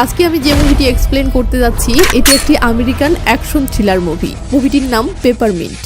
আজকে আমি যে মুভিটি এক্সপ্লেন করতে যাচ্ছি এটা একটি আমেরিকান অ্যাকশন থ্রিলার মুভি। মুভিটির নাম পেপারমিন্ট।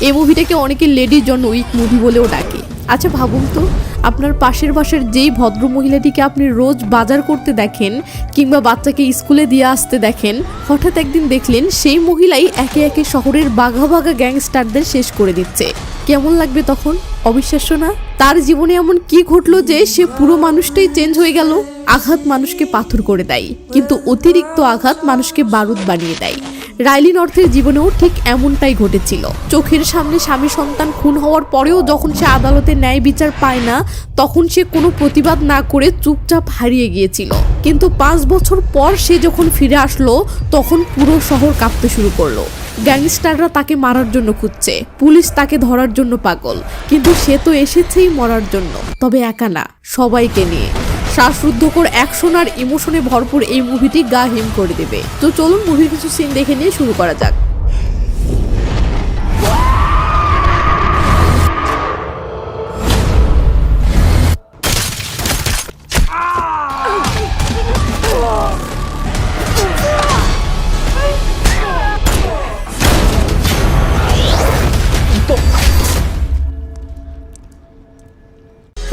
এই মুভিটাকে অনেকে লেডি জন উইক মুভি বলেও ডাকে। আচ্ছা ভাবুন তো, আপনার পাশের বাসার যেই ভদ্র মহিলাটিকে আপনি রোজ বাজার করতে দেখেন কিংবা বাচ্চাকে স্কুলে দিয়ে আসতে দেখেন, হঠাৎ একদিন দেখলেন সেই মহিলাই একে একে শহরের বাঘা বাঘা গ্যাংস্টারদের শেষ করে দিচ্ছে। কেমন লাগবে তখন? অবিশ্বাস্য না? তার জীবনে এমন কি ঘটলো যে সে পুরো মানুষটাই চেঞ্জ হয়ে গেল। আঘাত মানুষকে পাথর করে দেয়, কিন্তু অতিরিক্ত আঘাত মানুষকে বারুদ বানিয়ে দেয়। রাইলি নর্থের জীবনেও ঠিক এমনটাই ঘটেছিল। চোখের সামনে স্বামী সন্তান খুন হওয়ার পরেও যখন সে আদালতে ন্যায় বিচার পায় না, তখন সে কোনো প্রতিবাদ না করে চুপচাপ হারিয়ে গিয়েছিল। কিন্তু 5 বছর পর সে যখন ফিরে আসলো, তখন পুরো শহর কাঁপতে শুরু করলো। গ্যাংস্টাররা তাকে মারার জন্য খুঁজছে, পুলিশ তাকে ধরার জন্য পাগল, কিন্তু সে তো এসেছেই মরার জন্য। তবে একা না, সবাইকে নিয়ে। শ্বাসরুদ্ধকর অ্যাকশন আর ইমোশনে ভরপুর এই মুভিটি গা হিম করে দেবে। তো চলুন মুভির কিছু সিন দেখে নিয়ে শুরু করা যাক।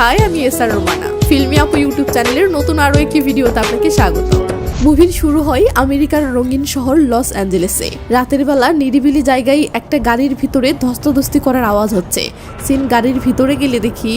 হাই, আমি এসআর রোমানা। ফিল্মি আপু ইউটিউব চ্যানেলের নতুন আরও একটি ভিডিওতে আপনাকে স্বাগত। মুভির শুরু হয় আমেরিকার রঙিন শহর লস অ্যাঞ্জেলেসে। রাতের বেলা নিরিবিলি জায়গায় একটা গাড়ির ভিতরে ধস্তাধস্তি করার আওয়াজ হচ্ছে। সিন গাড়ির ভিতরে গেলে দেখি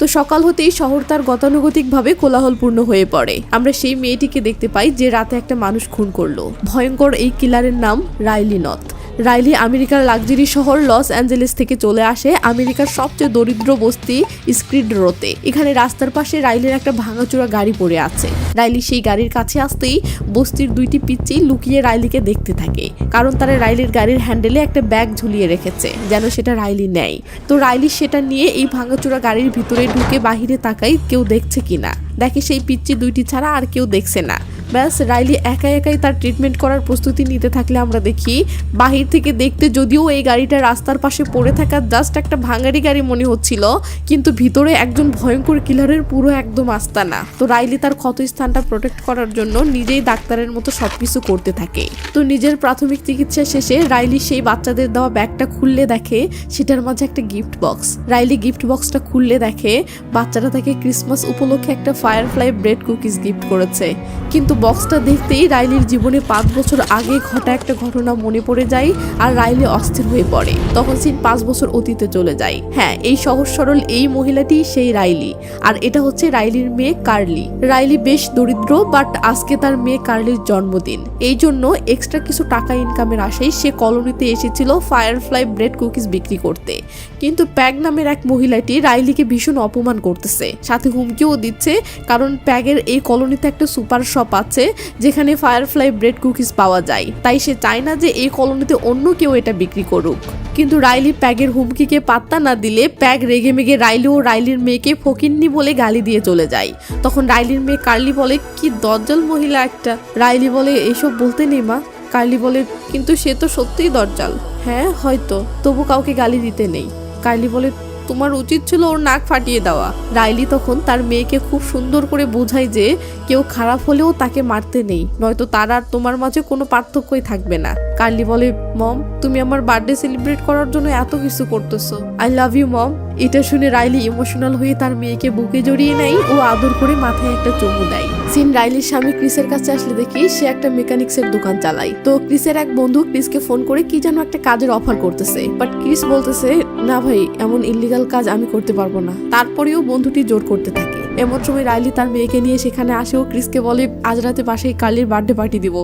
তো সকাল হতেই শহর তার গতানুগতিকভাবে কোলাহলপূর্ণ হয়ে পড়ে। আমরা সেই মেয়েটিকে দেখতে পাই যে রাতে একটা মানুষ খুন করলো। ভয়ঙ্কর এই কিলারের নাম রাইলি নথ। রাইলি আমেরিকার লাক্সারি শহর লস অ্যাঞ্জেলেস থেকে চলে আসে আমেরিকার সবচেয়ে দরিদ্র বস্তি স্ক্রিড রোতে। এখানে রাস্তার পাশে রাইলির একটা ভাঙাচোরা গাড়ি পড়ে আছে। রাইলি সেই গাড়ির কাছে আসতেই বস্তির 2টি পিচ্চি লুকিয়ে রাইলিকে দেখতে থাকে, কারণ তারা রাইলির গাড়ির হ্যান্ডেলে একটা ব্যাগ ঝুলিয়ে রেখেছে যেন সেটা রাইলি নেয়। তো রাইলি সেটা নিয়ে এই ভাঙাচোরা গাড়ির ভিতরে ঢুকে বাহিরে তাকাই কেউ দেখছে কিনা। দেখে সেই পিচ্চি 2টি ছাড়া আর কেউ দেখছে না। ব্যাস রাইলি একা একাই তার ট্রিটমেন্ট করার প্রস্তুতি নিতে থাকলে আমরা দেখি বাহির থেকে দেখতে যদিও এই গাড়িটা রাস্তার পাশে পড়ে থাকা জাস্ট একটা ভাঙারি গাড়ি মনে হচ্ছিল, কিন্তু ভিতরে একজন ভয়ঙ্কর কিলারের পুরো একদম আস্তানা। তো রাইলি তার ক্ষতস্থানটা প্রোটেক্ট করার জন্য নিজেই ডাক্তারের মতো সবকিছু করতে থাকে। তো নিজের প্রাথমিক চিকিৎসা শেষে রাইলি সেই বাচ্চাদের দেওয়া ব্যাগটা খুললে দেখে সেটার মাঝে একটা গিফট বক্স। রাইলি গিফট বক্সটা খুললে দেখে বাচ্চারা তাকে ক্রিসমাস উপলক্ষে একটা ফায়ারফ্লাই ব্রেড কুকিজ গিফট করেছে। কিন্তু বক্সটা দেখতেই রাইলির জীবনে 5 বছর আগে ঘটা একটা ঘটনা মনে পড়ে যায় আর রাইলি অস্থির হয়ে পড়ে। তখন সিন 5 বছর অতীতে চলে যায়। হ্যাঁ, এই সহজ সরল এই মহিলাটি সেই রাইলি, আর এটা হচ্ছে রাইলির মেয়ে কার্লি। রাইলি বেশ দরিদ্র, বাট আজকে তার মেয়ে কার্লির জন্মদিন। এই জন্য এক্সট্রা কিছু টাকা ইনকামের আশায় সে কলোনিতে এসেছিল ফায়ারফ্লাই ব্রেড কুকিজ বিক্রি করতে। কিন্তু প্যাগ নামের এক মহিলাটি রাইলিকে ভীষণ অপমান করতেছে, সাথে হুমকিও দিচ্ছে, কারণ প্যাগের এই কলোনিতে একটা সুপার শপ আছে যেখানে ফায়ারফ্লাই ব্রেড কুকিজ পাওয়া যায়। তাই সে চায় না যে এই কলোনিতে অন্য কেউ এটা বিক্রি করুক। কিন্তু রাইলি প্যাগের হুমকিকে পাত্তা না দিলে প্যাগ রেগে মেগে রাইলি ও রাইলির মেয়েকে ফকিন্নি বলে গালি দিয়ে চলে যায়। তখন রাইলির মেয়ে কার্লি বলে, কি দজ্জাল মহিলা একটা। রাইলি বলে, এসব বলতে নেই মা। কার্লি বলে, কিন্তু সে তো সত্যিই দজ্জাল। হ্যাঁ হয়তো, তবু কাউকে গালি দিতে নেই। কার্লি বলে, তোমার উচিত ছিল ওর নাক ফাটিয়ে দেওয়া। রাইলি তখন তার মেয়েকে খুব সুন্দর করে বোঝায় যে কেউ খারাপ হলেও তাকে মারতে নেই, নয়তো তার আর তোমার মাঝে কোনো পার্থক্যই থাকবে না। কার্লি বলে, মম, তুমি আমার বার্থডে সেলিব্রেট করার জন্য এত কিছু করতেছো। I love you mom. এটা শুনে রাইলি ইমোশনাল হয়ে তার মেয়েকে বুকে জড়িয়ে নেয় ও আদর করে মাথায় একটা চুমু দেয়। সিন রাইলির স্বামী ক্রিসের কাছে আসলে দেখি সে একটা মেকানিক্সের দোকান চালায়। তো ক্রিসের এক বন্ধু ক্রিসকে ফোন করে কি যেন একটা কাজের অফার করতেছে, বাট ক্রিস বলতেছে, না ভাই, এমন ইলিগাল কাজ আমি করতে পারবো না। তারপরেও বন্ধুটি জোর করতে থাকে। এমন সময় রাইলি তার মেয়েকে নিয়ে সেখানে আসে ও ক্রিসকে বলে আজ রাতে বাসায় কার্লির বার্থডে পার্টি দিব।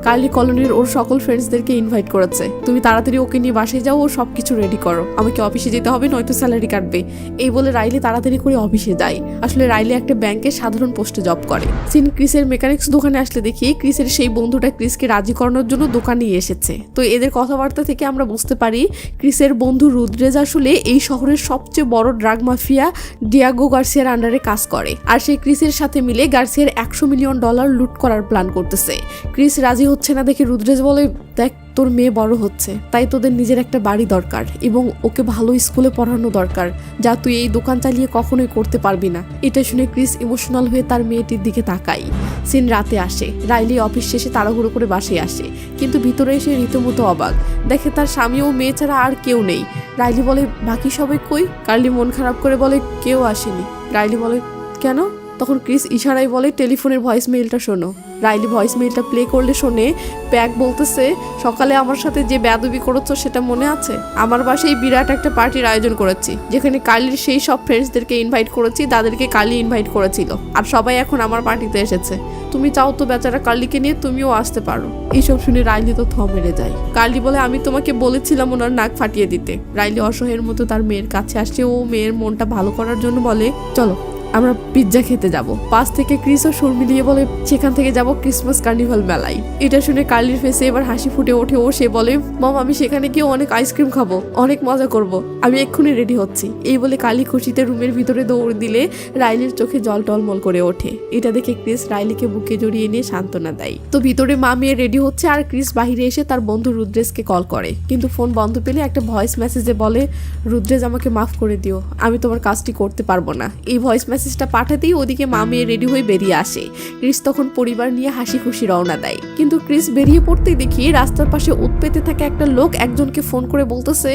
কার্লি কলোনির ওর সকল ফ্রেন্ডসদেরকে ইনভাইট করেছে, তুমি তাড়াতাড়ি ওকে নিয়ে বাসায় যাও, ও সবকিছু রেডি করো, আমাকে অফিসে যেতে হবে নয়তো স্যালারি কাটবে। এই বলে রাইলি তাড়াতাড়ি করে অফিসে যায়। আসলে রাইলি একটা ব্যাংকে সাধারণ পোস্টে জব করে। সিন ক্রিসের মেকানিক্স দোকানে আসলে দেখি ক্রিসের সেই বন্ধুটা ক্রিসকে রাজি করানোর জন্য দোকানে এসেছে। তো এদের কথাবার্তা থেকে আমরা বুঝতে পারি ক্রিসের বন্ধু রুদ্রেজ আসলে এই শহরের সবচেয়ে বড় ড্রাগ মাফিয়া ডিয়াগো গার্সিয়ার আন্ডারে কাজ করে, আর সে ক্রিসের সাথে মিলে গার্সিয়ার $100 মিলিয়ন লুট করার প্ল্যান করতেছে। ক্রিস রাজি হচ্ছে না দেখে রুদ্রেজ বলে দেখ তোর মেয়ে বড় হচ্ছে, তাই তোদের নিজের একটা বাড়ি দরকার এবং ওকে ভালো স্কুলে পড়ানো দরকার, যা তুই এই দোকান চালিয়ে কখনোই করতে পারবি না। এটা শুনে ক্রিস ইমোশনাল হয়ে তার মেয়েটির দিকে তাকায়। সিন রাতে আসে, রাইলি অফিস শেষে তাড়াহুড়ো করে বাসায় আসে, কিন্তু ভিতরে এসে রীতিমতো অবাক, দেখে তার স্বামী ও মেয়ে ছাড়া আর কেউ নেই। রাইলি বলে বাকি সবাই কই? কার্লি মন খারাপ করে বলে কেউ আসেনি। রাইলি বলে কেন? তখন ক্রিস ইশারায় বলে টেলিফোনের ভয়েস মেইলটা শোনো। রাইলি ভয়েস মেইলটা প্লে করলে শোনে প্যাক বলতেছে সকালে আমার সাথে যে বেয়াদবি করেছো সেটা মনে আছে? আমার বাসায় বিরাট একটা পার্টির আয়োজন করেছি, যেখানে কার্লির সেই সব ফ্রেন্ডসদেরকে ইনভাইট করেছি, তাদেরকে কার্লি ইনভাইট করেছিল, আর সবাই এখন আমার পার্টিতে এসেছে। তুমি চাও তো বেচারা কার্লিকে নিয়ে তুমিও আসতে পারো। এইসব শুনে রাইলি তো থ মেরে যায়। কার্লি বলে আমি তোমাকে বলেছিলাম ওনার নাক ফাটিয়ে দিতে। রাইলি অসহায়ের মতো তার মেয়ের কাছে আসছে, ও মেয়ের মনটা ভালো করার জন্য বলে চলো আমরা পিৎজা খেতে যাব। পাশ থেকে ক্রিস ও সুর মিলিয়ে বলে সেখান থেকে যাব ক্রিসমাস কার্নিভাল মেলায়। এটা শুনে কার্লির ফেসে এবার হাসি ফুটে ওঠে ও সে বলে মম আমি সেখানে গিয়ে অনেক আইসক্রিম খাবো, অনেক মজা করব, আমি এক্ষুনি রেডি হচ্ছি। এই বলে কার্লি খুশিতে রুমের ভিতরে দৌড় দিলে রাইলির চোখে জল টলমল করে ওঠে। এটা দেখে ক্রিস রাইলিকে বুকে জড়িয়ে নিয়ে সান্ত্বনা দেয়। তো ভিতরে মা মেয়ে রেডি হচ্ছে আর ক্রিস বাহিরে এসে তার বন্ধু রুদ্রেজকে কল করে, কিন্তু ফোন বন্ধ পেলে একটা ভয়েস মেসেজে বলে রুদ্রেজ আমাকে মাফ করে দিও, আমি তোমার কাজটি করতে পারবো না। এই ভয়েস মেসেজটা পাঠাতেই ওদিকে মা মেয়ে রেডি হয়ে বেরিয়ে আসে। ক্রিস তখন পরিবার নিয়ে হাসি খুশি রওনা দেয়, কিন্তু ক্রিস বেরিয়ে পড়তেই দেখি রাস্তার পাশে উৎপেতে থাকা একটা লোক একজনকে ফোন করে বলতেছে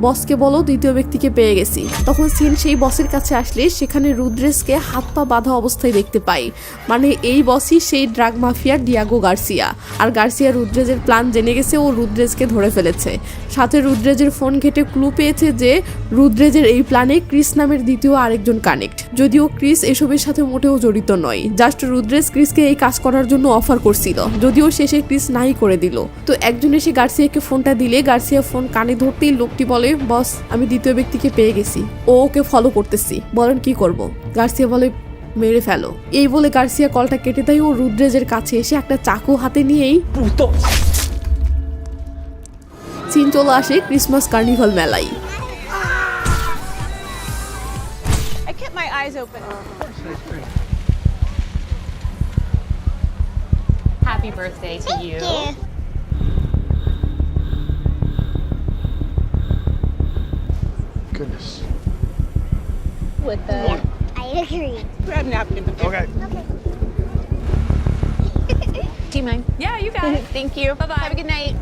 বসকে বলো দ্বিতীয় ব্যক্তিকে পেয়ে গেছি। তখন সিন সেই বসের কাছে আসলে সেখানে রুদ্রেজকে হাত পা বাঁধা অবস্থায় দেখতে পাই। মানে এই বসই সেই ড্রাগ মাফিয়ার ডিয়াগো গার্সিয়া, আর গার্সিয়া রুদ্রেজের প্ল্যান জেনে গেছে ও রুদ্রেজকে ধরে ফেলেছে। সাথে রুদ্রেজের ফোন ঘেটে ক্লু পেয়েছে যে রুদ্রেজের এই প্ল্যানে ক্রিস নামের দ্বিতীয় আরেকজন কানেক্ট, যদিও ক্রিস এসবের সাথে মোটেও জড়িত নয়। জাস্ট রুদ্রেজ ক্রিসকে এই কাজ করার জন্য অফার করছিল, যদিও শেষে ক্রিস নাই করে দিল। তো একজন এসে গার্সিয়াকে ফোনটা দিলে গার্সিয়া ফোন কানে ধরতেই লোকটি বলে বস আমি দ্বিতীয় ব্যক্তিকে পেয়ে গেছি, ও ওকে ফলো করতেছি, বলেন কি করব? গার্সিয়া বলে মেরে ফেলো। এই বলে গার্সিয়া কলটা কেটে দেয় ও রুদ্রেজের কাছে এসে একটা চাকু হাতে নিয়েই সিন চলে আসে ক্রিসমাস কার্নিভাল মেলায়। My eyes open. Happy birthday to you. Goodness. With the I agree. grab napkin. Okay. Do you mind? Yeah, you got it. Thank you. Bye-bye. Have a good night.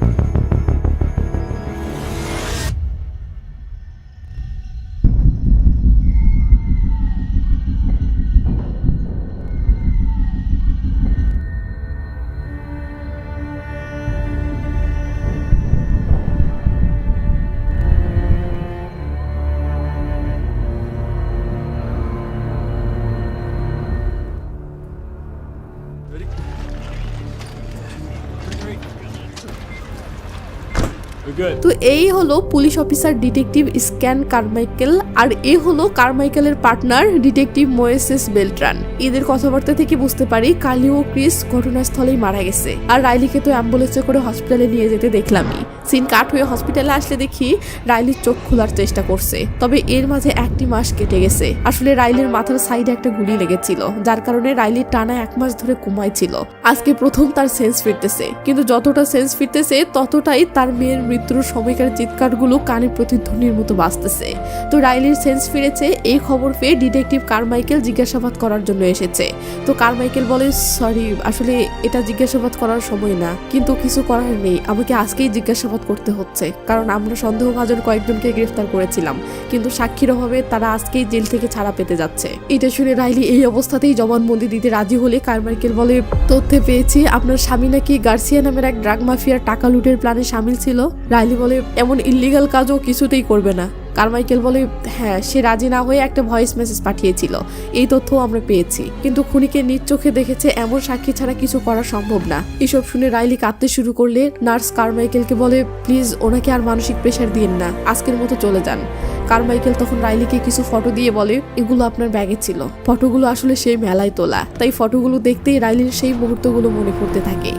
তো এই হলো police officer detective Scan Carmichael, আর এ হলো কারমাইকেলের partner detective Moises Beltran. এদের কথাবার্তা থেকে বুঝতে পারি কার্লি ও ক্রিস ঘটনাস্থলেই মারা গেছে, আর রাইলিকে তো অ্যাম্বুলেন্সে করে হসপিটালে নিয়ে যেতে দেখলামই। সিন কাট হয়ে হসপিটালে আসলে দেখি রাইলির চোখ খোলার চেষ্টা করছে, তবে এর মাঝে 1 মাস কেটে গেছে। আসলে রাইলির মাথার সাইডে একটা গুলি লেগেছিল, যার কারণে রাইলির টানা 1 মাস ধরে ঘুমায় ছিল। আজকে প্রথম তার সেন্স ফিরতেছে, কিন্তু যতটা সেন্স ফিরতেছে ততটাই তার মেয়ের মৃত্যুর সময়কার চিৎকারগুলো কানে প্রতিধ্বনির মতো বাজতেছে। তো রাইলির সেন্স ফিরেছে এই খবর পেয়ে ডিটেকটিভ কারমাইকেল জিজ্ঞাসাবাদ করার জন্য এসেছে। তো কারমাইকেল বলে সরি, আসলে এটা জিজ্ঞাসাবাদ করার সময় না, কিন্তু কিছু করার নেই, আমাকে আজকেই জিজ্ঞাসাবাদ করতে হচ্ছে, কারণ আমরা সন্দেহভাজন কয়েকজনকে গ্রেফতার করেছিলাম, কিন্তু সাক্ষীর অভাবে তারা আজকেই জেল থেকে ছাড়া পেতে যাচ্ছে। এটা শুনে রাইলি এই অবস্থাতেই জবানবন্দি দিতে রাজি হলে কারমাইকেল বলে তথ্যে পেয়েছি আপনার স্বামী নাকি গার্সিয়া নামের এক ড্রাগ মাফিয়ার টাকা লুটের প্ল্যানে সামিল ছিল। রাইলি বলে এমন ইল্লিগাল কাজও কিছুতেই করবে না, কারমাইকেল বলে হ্যাঁ, সে রাজি না হয়ে একটা ভয়েস মেসেজ পাঠিয়েছিল, এই তথ্য আমরা পেয়েছি, কিন্তু খুনিকে নিজ চোখে দেখেছে এমন সাক্ষী ছাড়া কিছু করা সম্ভব না। এসব শুনে রাইলি কাঁদতে শুরু করলে নার্স কারমাইকেলকে বলে প্লিজ ওনাকে আর মানসিক প্রেশার দিয়েন না, আজকের মতো চলে যান। কারমাইকেল তখন রাইলিকে কিছু ফটো দিয়ে বলে এগুলো আপনার ব্যাগে ছিল, ফটোগুলো আসলে সেই মেলায় তোলা, তাই ফটোগুলো দেখতেই রাইলির সেই মুহূর্তগুলো মনে পড়তে থাকে।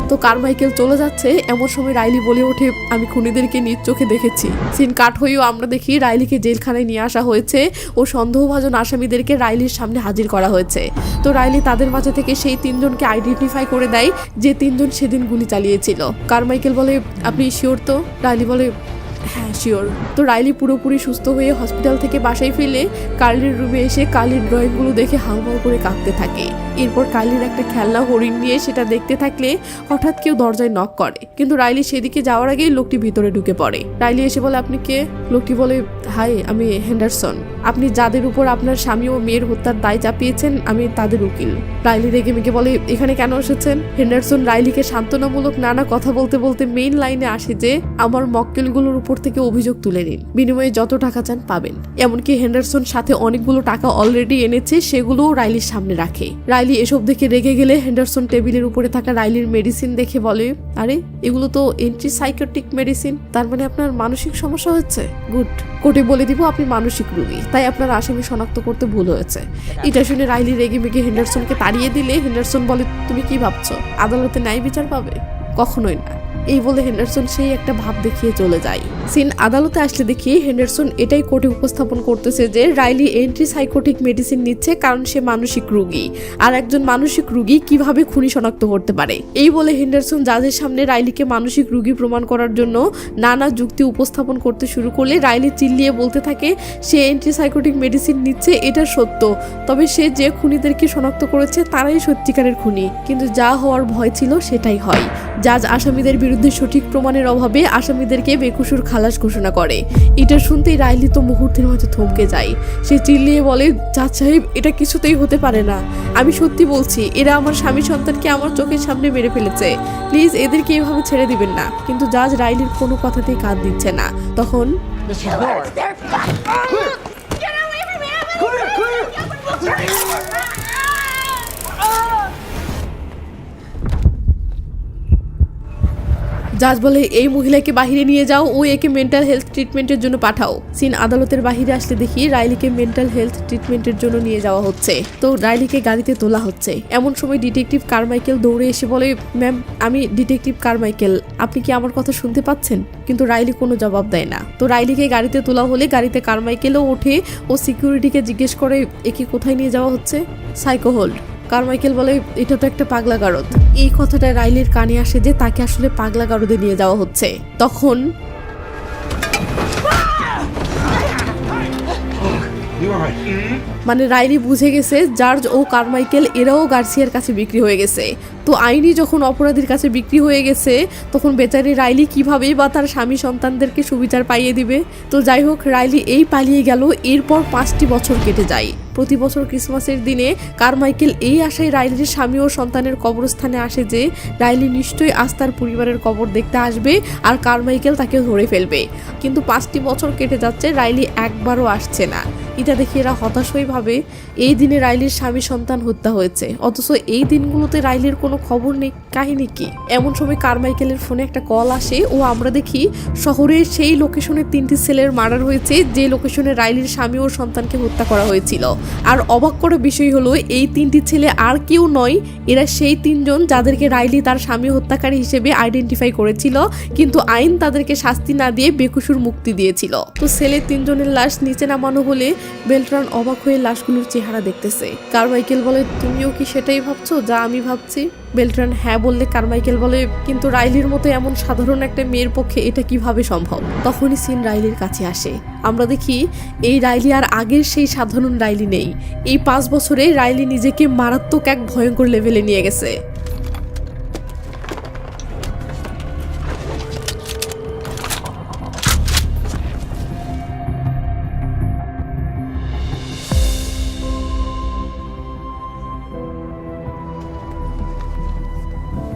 তো কারমাইকেল চলে যাচ্ছে এমন সময় রাইলি বলে ওঠে আমি খুনিদেরকে নিজ চোখে দেখেছি। সিন কাট হয়েও আমরা দেখি রাইলিকে জেলখানায় নিয়ে আসা হয়েছে ও সন্দেহভাজন আসামিদেরকে রাইলির সামনে হাজির করা হয়েছে। তো রাইলি তাদের মাঝে থেকে সেই 3 জনকে আইডেন্টিফাই করে দেয় যে 3 জন সেদিন গুলি চালিয়েছিল। কারমাইকেল বলে আপনি শিওর তো? রাইলি বলে হ্যাঁ শিওর। তো রাইলি পুরোপুরি সুস্থ হয়ে হসপিটাল থেকে বাসায় ফিরলে কার্লির রুমে এসে কার্লির ড্রয়িংগুলো দেখে হাউমাউ করে কাঁদতে থাকে। এরপর কার্লির একটা খেলনা হরিণ নিয়ে সেটা দেখতে থাকলে হঠাৎ কেউ দরজায় নক করে, কিন্তু রাইলি সেদিকে যাওয়ার আগেই লোকটি ভিতরে ঢুকে পড়ে। রাইলি এসে বলে আপনি কে? লোকটি বলে হাই, আমি হেন্ডারসন, আপনি যাদের উপর আপনার স্বামী ও মেয়ের হত্যার দায় চাপিয়েছেন আমি তাদের উকিল। রাইলি রেগে মেগে বলে এখানে কেন এসেছেন? হেন্ডারসন রাইলিকে সান্ত্বনামূলক নানা কথা বলতে বলতে মেইন লাইনে আসে যে আমার মক্কেলগুলোর উপর থেকে অভিযোগ তুলে নিন, বিনিময়ে যত টাকা চান পাবেন। এমনকি হেন্ডারসন সাথে অনেকগুলো টাকা অলরেডি এনেছে, সেগুলোও রাইলির সামনে রাখে। রাইলি এসব দেখে রেগে গেলে হেন্ডারসন টেবিলের উপরে থাকা রাইলির মেডিসিন দেখে বলে আরে এগুলো তো অ্যান্টিসাইকোটিক মেডিসিন, তার মানে আপনার মানসিক সমস্যা হচ্ছে। গুড, কোর্টে বলে দিব আপনি মানসিক রোগী, তাই আপনার আসামি শনাক্ত করতে ভুল হয়েছে। এটা শুনে রাইলি রেগে মেগে হেন্ডারসনকে তাড়িয়ে দিলে হেন্ডারসন বলে তুমি কি ভাবছো আদালতে ন্যায় বিচার পাবে? কখনোই না। এই বলে হেন্ডারসন সেই একটা ভাব দেখিয়ে চলে যায়। সিন আদালতে আসলে দেখি হেন্ডারসন এটাই কোর্টে উপস্থাপন করতেছে যে রাইলি অ্যান্টিসাইকোটিক মেডিসিন নিচ্ছে কারণ সে মানসিক রোগী, আর একজন মানসিক রোগী কিভাবে খুনি শনাক্ত করতে পারে। এই বলে হেন্ডারসন জাজের সামনে রাইলিকে মানসিক রোগী প্রমাণ করার জন্য নানা যুক্তি উপস্থাপন করতে শুরু করলে রাইলি চিল্লিয়ে বলতে থাকে সে অ্যান্টিসাইকোটিক মেডিসিন নিচ্ছে এটা সত্য, তবে সে যে খুনিদেরকে শনাক্ত করেছে তারাই সত্যিকারের খুনি, কিন্তু যা হওয়ার ভয় ছিল সেটাই হয়। জাজ আসামিদের বিরুদ্ধে সঠিক প্রমাণের অভাবে আসামিদেরকে বেকসুর খালাস ঘোষণা করে। এটা শুনতেই রাইলি তো মুহূর্তের মধ্যে থমকে যায়। সে চিল্লিয়ে বলে জাজ সাহেব এটা কিছুতেই হতে পারে না, আমি সত্যি বলছি এরা আমার স্বামী সন্তানকে আমার চোখের সামনে মেরে ফেলেছে, প্লিজ এদেরকে এভাবে ছেড়ে দিবেন না। কিন্তু জাজ রাইলির কোনো কথাতেই কান দিচ্ছে না। তখন জাজ বলে এই মহিলাকে বাহিরে নিয়ে যাও ও একে মেন্টাল হেলথ ট্রিটমেন্টের জন্য পাঠাও। সিন আদালতের বাহিরে আসলে দেখি রাইলিকে মেন্টাল হেলথ ট্রিটমেন্টের জন্য নিয়ে যাওয়া হচ্ছে। তো রাইলিকে গাড়িতে তোলা হচ্ছে। এমন সময় ডিটেকটিভ কারমাইকেল দৌড়ে এসে বলে ম্যাম আমি ডিটেকটিভ কারমাইকেল, আপনি কি আমার কথা শুনতে পাচ্ছেন? কিন্তু রাইলি কোনো জবাব দেয় না। তো রাইলিকে গাড়িতে তোলা হলে গাড়িতে কারমাইকেলও ওঠে ও সিকিউরিটিকে জিজ্ঞেস করে একে কোথায় নিয়ে যাওয়া হচ্ছে? Psycho hold. কারমাইকেল বলে এটা তো একটা পাগলা গারদ। এই কথাটা রাইলির কানে আসে যে তাকে আসলে পাগলা গারদে নিয়ে যাওয়া হচ্ছে। তখন মানে রাইলি বুঝে গেছে জর্জ ও কারমাইকেল এরাও গার্সিয়ার কাছে বিক্রি হয়ে গেছে। তো আইনি যখন অপরাধীর কাছে বিক্রি হয়ে গেছে তখন বেচারি রাইলি কিভাবেই বা তার স্বামী সন্তানদেরকে সুবিচার পাইয়ে দিবে। তো যাই হোক রাইলি এই পালিয়ে গেল। এরপর 5টি বছর কেটে যায়। প্রতি বছর ক্রিসমাসের দিনে কারমাইকেল এই আশায় রাইলির স্বামী ও সন্তানের কবরস্থানে আসে যে রাইলি নিশ্চয়ই আজ তার পরিবারের কবর দেখতে আসবে আর কারমাইকেল তাকে ধরে ফেলবে। কিন্তু 5টি বছর কেটে যাচ্ছে, রাইলি একবারও আসছে না। এটা দেখে এরা হতাশ হয়ে ভাবে এই দিনে রাইলির স্বামী সন্তান হত্যা হয়েছে, অথচ এই দিনগুলোতে রাইলির কোনো খবর নেই, কাহিনী কি? এমন সময় কারমাইকেলের ফোনে একটা কল আসে ও আমরা দেখি শহরের সেই লোকেশনে 3টি ছেলের মার্ডার হয়েছে যে লোকেশনে রাইলির স্বামী ও সন্তানকে হত্যা করা হয়েছিল। আর অবাক করা বিষয় হলো এই 3টি ছেলে আর কেউ নয়, এরা সেই 3 জন যাদেরকে রাইলি তার স্বামী হত্যাকারী হিসেবে আইডেন্টিফাই করেছিল, কিন্তু আইন তাদেরকে শাস্তি না দিয়ে বেকসুর মুক্তি দিয়েছিল। তো ছেলে 3 জনের লাশ নিচে নামানো হলে বেলট্রান অবাক হয়ে লাশগুলোর চেহারা দেখতেছে। কারমাইকেল বলে তুমিও কি সেটাই ভাবছো যা আমি ভাবছি? বেলট্রান হ্যাঁ বললে কারমাইকেল বলে কিন্তু রাইলির মতো এমন সাধারণ একটা মেয়ের পক্ষে এটা কিভাবে সম্ভব? তখনই সিন রাইলির কাছে আসে। আমরা দেখি এই রাইলি আর আগের সেই সাধারণ রাইলি নেই। এই 5 বছরে রাইলি নিজেকে মারাত্মক এক ভয়ঙ্কর লেভেলে নিয়ে গেছে।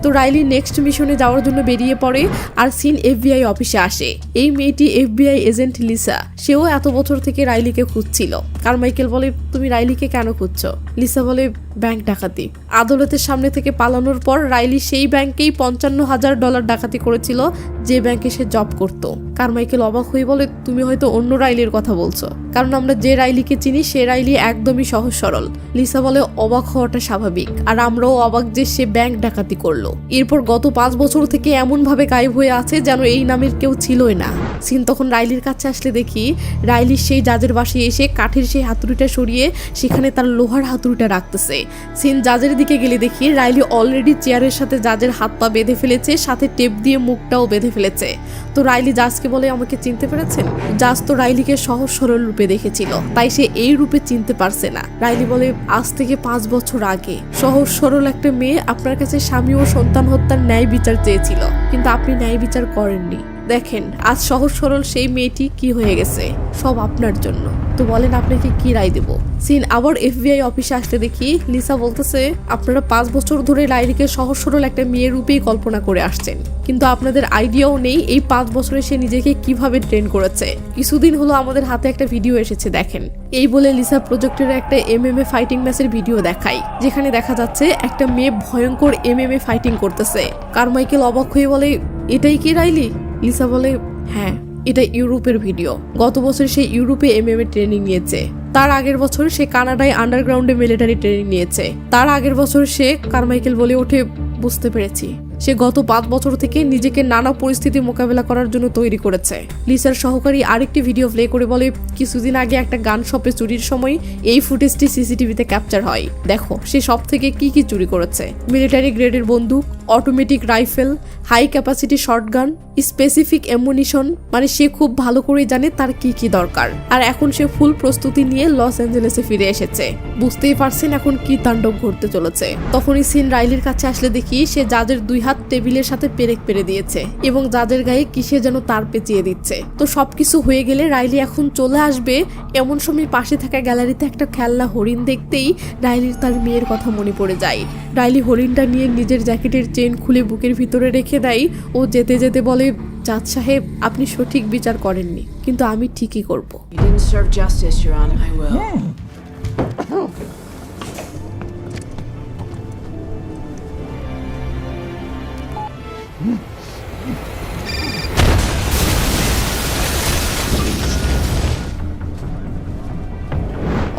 তো রাইলি নেক্সট মিশনে যাওয়ার জন্য বেরিয়ে পড়ে আর সিন FBI অফিসে আসে। এই মেয়েটি FBI এজেন্ট লিসা, সেও এত বছর থেকে রাইলিকে খুঁজছিল। কারমাইকেল বলে তুমি রাইলিকে কেন খুঁজছো? লিসা বলে ব্যাংক ডাকাতি। আদালতের সামনে থেকে পালানোর পর রাইলি সেই ব্যাংকেই $55,000 ডাকাতি করেছিল যে ব্যাংকে সে জব করত। কারমাইকেল অবাক হয়ে বলে তুমি হয়তো অন্য রাইলির কথা বলছো, কারণ আমরা যে রাইলিকে চিনি সে রাইলি একদমই সহজ সরল। লিসা বলে অবাক হওয়াটা স্বাভাবিক, আর আমরাও অবাক যে সে ব্যাংক ডাকাতি করলো। এরপর গত 5 বছর থেকে এমন ভাবে গায়েব হয়ে আছে যেন এই নামের কেউ ছিলই না। সিন তখন রাইলির কাছে আসলে দেখি রাইলি সেই জাজের বাসায় এসে কাঠের সেই হাতুড়িটা সরিয়ে সেখানে তার লোহার হাতুড়িটা রাখতেছে। সিন জাজের দিকে গেলে দেখি রাইলি অলরেডি চেয়ারের সাথে জাজের হাত পা বেঁধে ফেলেছে, সাথে টেপ দিয়ে মুখটাও বেঁধে ফেলেছে। তো রাইলি জাজকে বলে আমাকে চিনতে পেরেছেন? জাজ তো রাইলিকে সহজ সরল রূপে দেখেছিল, তাই সে এই রূপে চিনতে পারছে না। রাইলি বলে আজ থেকে 5 বছর আগে সহজ সরল একটা মেয়ে আপনার কাছে স্বামী ও সন্তান হত্যার ন্যায় বিচার চেয়েছিল, কিন্তু আপনি ন্যায় বিচার করেননি। দেখেন আজ সহজ সরল সেই মেয়েটি কি হয়ে গেছে, সব আপনার জন্য। তো বলেন আপনাকে কি রায় দেব? সিন আবার FBI অফিসে আসতে দেখি লিসা বলতেছে আপনারা 5 বছর ধরে রাইলিকে সহজ সরল একটা মেয়ের রূপেই কল্পনা করে আসছেন, কিন্তু আপনাদের আইডিয়াও নেই এই 5 বছরে সে নিজেকে কিভাবে ট্রেন করেছে। কিছুদিন হলো আমাদের হাতে একটা ভিডিও এসেছে দেখেন। এই বলে লিসা প্রজেক্টরে একটা MMA ফাইটিং ম্যাচের ভিডিও দেখায়, যেখানে দেখা যাচ্ছে একটা মেয়ে ভয়ঙ্কর MMA ফাইটিং করতেছে। কারমাইকেল অবাক হয়ে বলে এটাই কি রাইলি? লিসা বলে হ্যাঁ, এটা ইউরোপের ভিডিও। গত বছর সে ইউরোপে MMA ট্রেনিং নিয়েছে, তার আগের বছর সে কানাডায় আন্ডারগ্রাউন্ডে মিলিটারি ট্রেনিং নিয়েছে, তার আগের বছর সে কারমাইকেল বলে ওঠে বুঝতে পেরেছি সে গত 5 বছর থেকে নিজেকে নানা পরিস্থিতি মোকাবেলা করার জন্য তৈরি করেছে। লিসার সহকারী আরেকটি ভিডিও প্লে করে বলে কিছুদিন আগে একটা গান শপে চুরির সময় এই ফুটেজটি CCTV-তে ক্যাপচার হয়। দেখো সে সব থেকে কি কি চুরি করেছে, মিলিটারি গ্রেডের বন্দুক, automatic rifle, high capacity shotgun, specific ammunition, মানে সে খুব ভালো করে জানে তার কি কি দরকার। আর এখন সে ফুল প্রস্তুতি নিয়ে লস অ্যাঞ্জেলেসে ফিরে এসেছে। বুঝতেই পারছেন এখন কি তাণ্ডব ঘটতে চলেছে। তখনই সিন রাইলির কাছে আসলে দেখি সে জাজের 2 হাত টেবিলের সাথে পেরেক পেরে দিয়েছে এবং জাজের গায়ে কিসে যেন তার পেঁচিয়ে দিচ্ছে। তো সবকিছু হয়ে গেলে রাইলি এখন চলে আসবে, এমন সময় পাশে থাকা গ্যালারিতে একটা খেলনা হরিণ দেখতেই রাইলির তার মেয়ের কথা মনে পড়ে যায়। রাইলি হরিণটা নিয়ে নিজের জ্যাকেটের চেন খুলে বুকের ভিতরে রেখে দেয় ও যেতে যেতে বলে জাজ সাহেব আপনি সঠিক বিচার করেননি, কিন্তু আমি ঠিকই করব। You didn't serve justice, Your Honor. I will.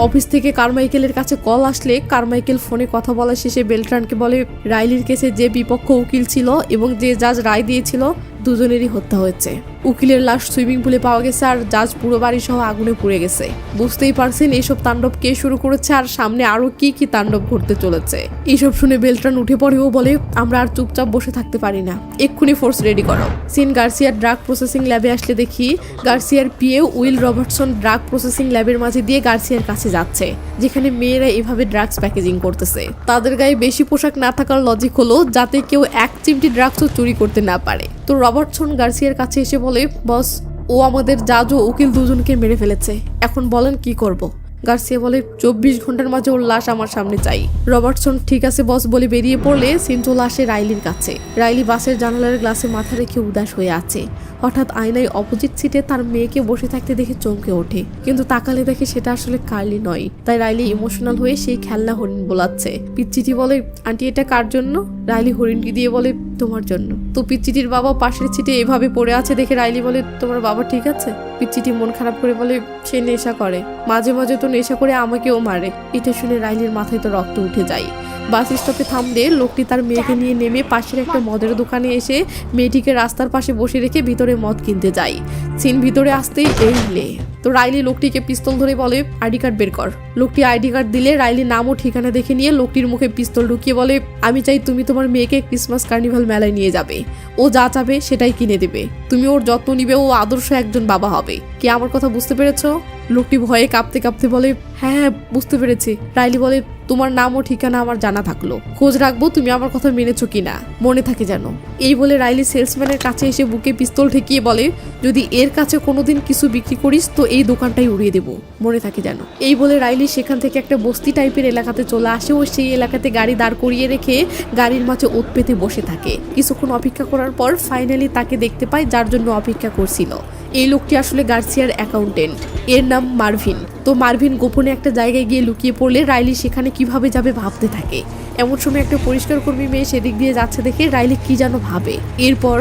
Office থেকে কারমাইকেলের কাছে কল আসলে কারমাইকেল ফোনে কথা বলা শেষে বেলট্রানকে বলে রাইলির কেসে যে বিপক্ষ উকিল ছিল এবং যে জাজ রায় দিয়েছিল দুজনেরই হত্যা হয়েছে। উকিলের লাশ সুইমিং পুলে পাওয়া গেছে আর জাজ পুরো বাড়ি সহ আগুনে পুড়ে গেছে। বুঝতেই পারছেন এইসব তাণ্ডব কে শুরু করেছে আর সামনে আরো কি কি তাণ্ডব ঘটতে চলেছে। এইসব শুনে বেলট্রান উঠে পড়ে ও বলে আমরা আর চুপচাপ বসে থাকতে পারি না, এক্ষুনি ফোর্স রেডি করো। সিন গার্সিয়ার ড্রাগ প্রসেসিং ল্যাবে আসলে দেখি গার্সিয়ার PA Will Robertson drug processing ল্যাবের মাঝে দিয়ে গার্সিয়ার কাছে যাচ্ছে, যেখানে মেয়েরা এভাবে ড্রাগস প্যাকেজিং করতেছে। তাদের গায়ে বেশি পোশাক না থাকার লজিক হলো যাতে কেউ এক চিমটি ড্রাগসও চুরি করতে না পারে। তো রবার্টসন গার্সিয়ার কাছে এসে বলে বস ও আমাদের জাজ ও উকিল দুজনকে মেরে ফেলেছে, এখন বলেন কি করব। গার্সিয়া বলে 24 ঘন্টার মাঝে ওর লাশ আমার সামনে চাই। রবার্টসন ঠিক আছে বস বলে বেরিয়ে পড়লে সিন চলে আসে রাইলির কাছে। রাইলি বাসের জানালার গ্লাসে মাথা রেখে উদাস হয়ে আছে। হঠাৎ আয়নায় অপোজিট সিটে তার মেয়েকে বসে থাকতে দেখে চমকে ওঠে, কিন্তু তাকালে দেখে সেটা আসলে কার্লি নয়। তাই রাইলি ইমোশনাল হয়ে সেই খেলনা হরিণ বোলাচ্ছে। পিচ্চিটি বলে আন্টি এটা কার জন্য? রাইলি হরিণকে দিয়ে বলে তোমার জন্য। তো পিচ্চিটির বাবা পাশের সিটে এভাবে পড়ে আছে দেখে রাইলি বলে তোমার বাবা ঠিক আছে? পিচ্চিটি মন খারাপ করে বলে সে নেশা করে, মাঝে মাঝে তো নেশা করে আমাকেও মারে। এটা শুনে রাইলির মাথায় তো রক্ত উঠে যায়। বাস স্টপে থামলে লোকটি তার মেয়েকে নিয়ে নেমে পাশের একটা মদের দোকানে এসে মেয়েটিকে রাস্তার পাশে বসে রেখে ভিতরে মদ কিনতে যায়। সিন ভিতরে আসতেই এলে তো রাইলি লোকটিকে পিস্তল ধরে বলে আইডি কার্ড বের কর। লোকটি আইডি কার্ড দিলে রাইলি নাম ও ঠিকানা দেখে নিয়ে লোকটির মুখে পিস্তল ঢুকিয়ে বলে আমি চাই তুমি তোমার মেয়েকে ক্রিসমাস কার্নিভাল মেলায় নিয়ে যাবে, ও যা চাবে সেটাই কিনে দেবে, তুমি ওর যত্ন নিবে, ও আদর্শ একজন বাবা হবে। কি আমার কথা বুঝতে পেরেছো? লোকটি ভয়ে কাঁপতে কাঁপতে বলে, হ্যাঁ বুঝতে পেরেছি। রাইলি বলে, তোমার নাম ও ঠিকানা আমার জানা থাকলো, খোঁজ রাখবো তুমি আমার কথা মেনেছো কিনা, মনে থাকে যেন। এই বলে রাইলি সেলসম্যানের কাছে এসে বুকে পিস্তল ঠেকিয়ে বলে, যদি এর কাছে কোনোদিন কিছু বিক্রি করিস তো এই দোকানটাই উড়িয়ে দেবো, মনে থাকে যেন। এই বলে রাইলি সেখান থেকে একটা বস্তি টাইপের এলাকাতে চলে আসে ও সেই এলাকাতে গাড়ি দাঁড় করিয়ে রেখে গাড়ির মাঝে ওত পেতে বসে থাকে। কিছুক্ষণ অপেক্ষা করার পর ফাইনালি তাকে দেখতে পায় যার জন্য অপেক্ষা করছিল। এই লোকটি আসলে গার্সিয়ার অ্যাকাউন্টেন্ট, এর নাম মার্ভিন। তো মার্ভিন গোপনে একটা জায়গায় গিয়ে লুকিয়ে পড়লে রাইলি সেখানে কিভাবে যাবে ভাবতে থাকে। এমন সময় একটা পরিষ্কার কর্মী মেয়ে সেদিক দিয়ে যাচ্ছে দেখে রাইলি কি যেন ভাবে। এরপর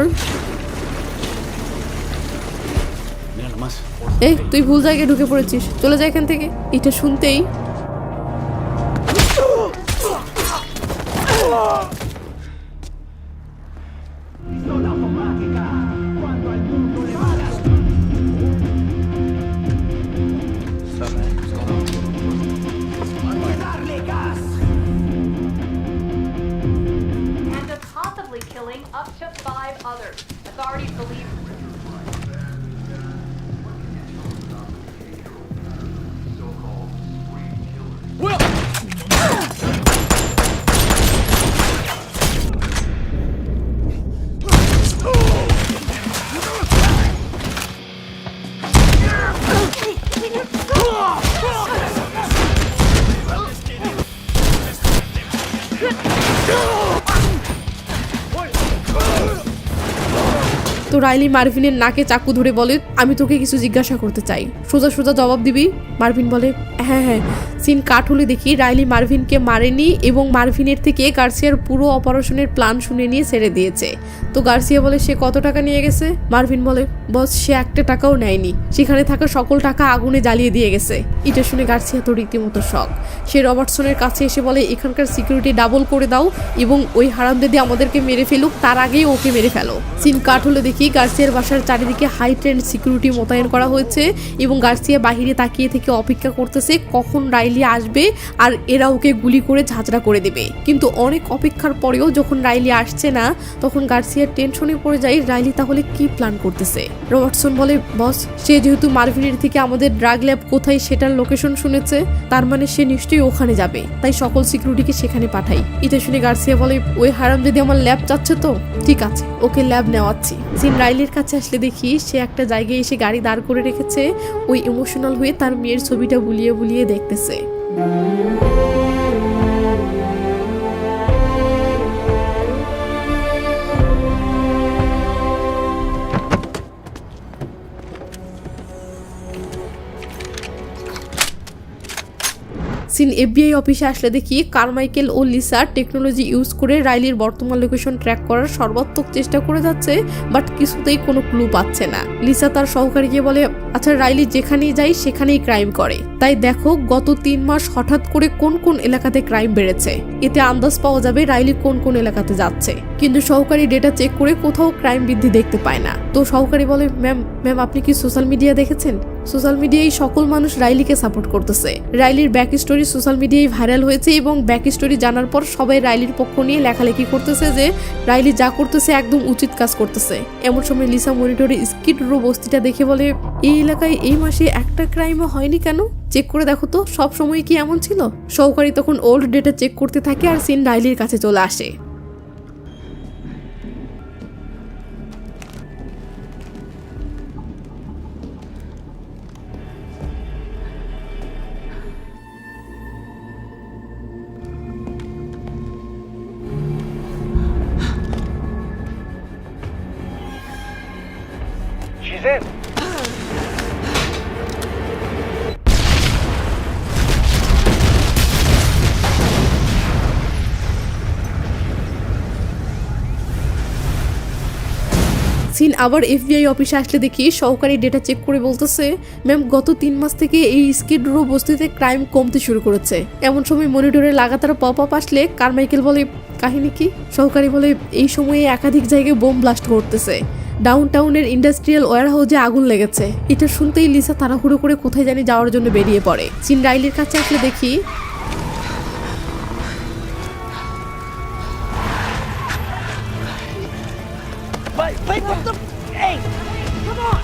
এই তুই ভুল জায়গায় ঢুকে পড়েছিস, চলে যা এখান থেকে। এটা শুনতেই and of possibly killing up to 5 others. Authorities believe তো রাইলি মার্ভিনের নাকে চাকু ধরে বলে, আমি তোকে কিছু জিজ্ঞাসা করতে চাই, সোজা সোজা জবাব দিবি। মার্ভিন বলে, হ্যাঁ হ্যাঁ। সিন কাট হলে দেখি রাইলি মার্ভিনকে মারেনি এবং মার্ভিনের থেকে গার্সিয়ার পুরো অপারেশনের প্ল্যান শুনে নিয়ে ছেড়ে দিয়েছে। তো গার্সিয়া বলে, সে কত টাকা নিয়ে গেছে? মার্ভিন বলে, বস সে একটা টাকাও নেয়নি, সেখানে থাকা সকল টাকা আগুনে জ্বালিয়ে দিয়ে গেছে। এটা শুনে গার্সিয়া তো রীতিমতো শক। সে রবার্টসনের কাছে এসে বলে, এখানকার সিকিউরিটি ডাবল করে দাও এবং ওই হারামজাদি আমাদেরকে মেরে ফেলুক, তার আগেই ওকে মেরে ফেলো। সিন কাট হলে দেখি গার্সিয়ার বাসার চারিদিকে হাই ট্রেন্ড সিকিউরিটি মোতায়েন করা হয়েছে এবং গার্সিয়া বাহিরে তাকিয়ে থেকে অপেক্ষা করতেছে কখন রাইলি আসবে আর এরা ওকে গুলি করে ঝাঁঝরা করে দেবে। কিন্তু অনেক অপেক্ষার পরেও যখন রাইলি আসছে না তখন গার্সিয়ার টেনশনে পড়ে যায় রাইলি তাহলে কি প্ল্যান করতেছে। রবার্টসন বলে, বস সে যেহেতু মার্ভিনের থেকে আমাদের ড্রাগ ল্যাব কোথায় সেটার লোকেশন শুনেছে, তার মানে সে নিশ্চয়ই ওখানে যাবে, তাই সকল সিকিউরিটিকে সেখানে পাঠাই। এটা শুনে গার্সিয়া বলে, ওই হারাম যদি আমার ল্যাব চাচ্ছে তো ঠিক আছে, ওকে ল্যাব নেওয়াচ্ছি। সিন রাইলির কাছে আসলে দেখি সে একটা জায়গায় এসে গাড়ি দাঁড় করে রেখেছে, ওই ইমোশনাল হয়ে তার মেয়ের ছবিটা বুলিয়ে বুলিয়ে দেখতেছে। সিন এফবিআই অফিসে আসলে দেখি কারমাইকেল ও লিসা টেকনোলজি ইউজ করে রাইলির বর্তমান লোকেশন ট্র্যাক করার সর্বাত্মক চেষ্টা করে যাচ্ছে, বাট কিছুতেই কোনো ক্লু পাচ্ছে না। লিসা তার সহকারীকে বলে, আচ্ছা রাইলি যেখানেই যায় সেখানেই ক্রাইম করে, তাই দেখো গত 3 মাস হঠাৎ করে কোন কোন এলাকাতে ক্রাইম বেড়েছে, এতে আন্দাজ পাওয়া যাবে রাইলি কোন কোন এলাকাতে যাচ্ছে। কিন্তু সহকারী ডেটা চেক করে কোথাও ক্রাইম বৃদ্ধি দেখতে পায় না। তো সহকারী বলে, ম্যাম আপনি কি সোশ্যাল মিডিয়া দেখেছেন? সোশ্যাল মিডিয়ায় সকল মানুষ রাইলিকে সাপোর্ট করতেছে। রাইলির ব্যাক স্টোরি সোশ্যাল মিডিয়ায় ভাইরাল হয়েছে এবং ব্যাক স্টোরি জানার পর সবাই রাইলির পক্ষ নিয়ে লেখালেখি করতেছে যে রাইলি যা করতেছে একদম উচিত কাজ করতেছে। এমন সময় লিসা মনিটরে স্কিড রো বস্তিটা দেখে বলে, এই এলাকায় এই মাসে একটা ক্রাইমও হয়নি কেন? চেক করে দেখো তো সব সময় কি এমন ছিল? সহকারী তখন ওল্ড ডেটা চেক করতে থাকে আর সিন রাইলির কাছে চলে আসে। She's in. সিন আবার এফবিআই অফিসে আসলে দেখি সহকারী ডেটা চেক করে বলতেছে, ম্যাম গত 3 মাস থেকে এই স্কিড রো বস্তিতে ক্রাইম কমতে শুরু করেছে। এমন সময় মনিটরে লাগাতার পপ আপ আসলে কারমাইকেল বলে, কাহিনী কি? সহকারী বলে, এই সময়ে একাধিক জায়গায় বোম ব্লাস্ট করতেছে, ডাউনটাউনের ইন্ডাস্ট্রিয়াল ওয়্যারহাউসে আগুন লেগেছে। এটা শুনতেই লিসা তাড়াহুড়ো করে কোথায় জানি যাওয়ার জন্য বেরিয়ে পড়ে। সিন রাইলির কাছে আসলে দেখি Wait, what the? Hey, come on!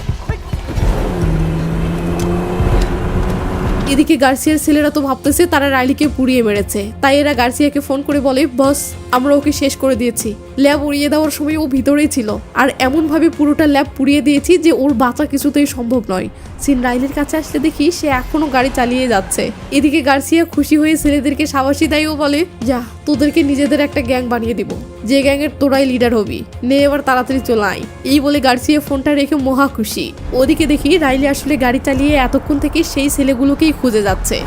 এদিকে গার্সিয়ার ছেলেরা তো ভাবতেছে তারা রাইলিকে পুড়িয়ে মেরেছে, তাই এরা গার্সিয়াকে ফোন করে বলে, বস আমরা ওকে শেষ করে দিয়েছি। ল্যাব উড়িয়ে দেওয়ার সময় ও ভিতরেই ছিল, আর এমনভাবে পুরোটা ল্যাব পুড়িয়ে দিয়েছি যে ওর বাঁচা কিছুতেই সম্ভব নয়। সিন রাইলির কাছে আসলে দেখি সে এখনো গাড়ি চালিয়ে যাচ্ছে। এদিকে গার্সিয়া খুশি হয়ে ছেলেদেরকে সাবাসী দেয় ও বলে, যা তোদেরকে নিজেদের একটা গ্যাং বানিয়ে দিব, যে গ্যাংয়ের তোরাই লিডার হবি, নে এবার তাড়াতাড়ি চলে আয়। এই বলে গার্সিয়া ফোনটা রেখে মহা খুশি। ওদিকে দেখি রাইলি আসলে গাড়ি চালিয়ে এতক্ষণ থেকে সেই ছেলেগুলোকেই খুঁজে যাচ্ছে।